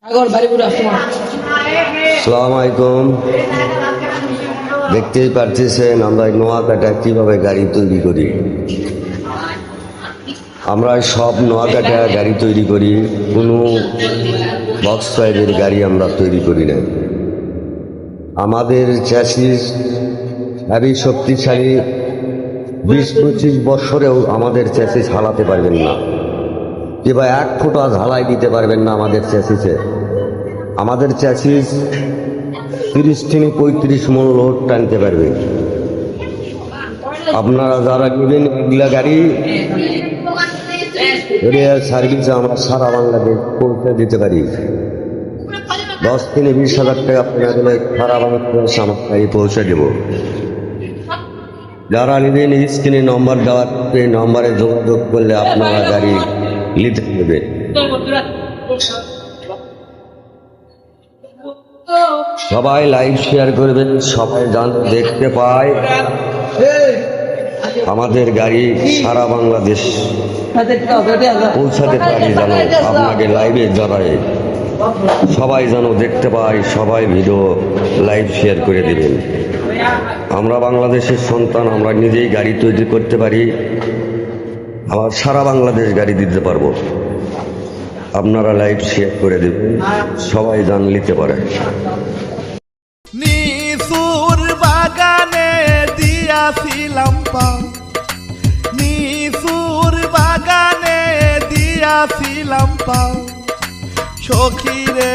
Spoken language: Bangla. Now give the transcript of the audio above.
আসসালামু আলাইকুম। দেখতেই পারতেছেন আমরা নোয়াকাটা কিভাবে গাড়ি তৈরি করি। আমরা সব নোয়াকাটা গাড়ি তৈরি করি, কোনো বক্স টাইপের গাড়ি আমরা তৈরি করি না। আমাদের চ্যাসিস হেভি শক্তিশালী, 20-25 বছরেও আমাদের চ্যাসিস হালাতে পারবেন না, কিংবা 1 ফুটা ঝালাই দিতে পারবেন না আমাদের চ্যাসিসে। আমাদের চ্যাসিস 30-35 মণ লোড টানতে পারবে। আপনারা যারা নেবেন এগুলা গাড়ি সার্ভিসে আমরা সারা বাংলাদেশ পৌঁছে দিতে পারি। 10 থেকে 20 হাজার টাকা আপনারা দিলে সারা বাংলাদেশ আমার গাড়ি পৌঁছে দেব। যারা নেবেন স্ক্রিনে নম্বর দেওয়ার নম্বরে যোগাযোগ করলে আপনারা গাড়ি নিতে দেবে। সবাই লাইভ শেয়ার করবেন, সবাই দেখতে পায় আমাদের গাড়ি সারা বাংলাদেশ পৌঁছাতে পারি। যেন আপনাকে লাইভে জানায় সবাই যেন দেখতে পায়, সবাই ভিডিও লাইভ শেয়ার করে দেবেন। আমরা বাংলাদেশের সন্তান, আমরা নিজেই গাড়ি তৈরি করতে পারি, আবার সারা বাংলাদেশ গাড়ি দিতে পারবো। আপনারা লাইভ শেয়ার করে দেবেন, সবাই জান নিতে পারে। নিসুর বাগানে দিয়াছিলাম পাও, নিসুর বাগানে দিয়াছিলাম পাও, সখী রে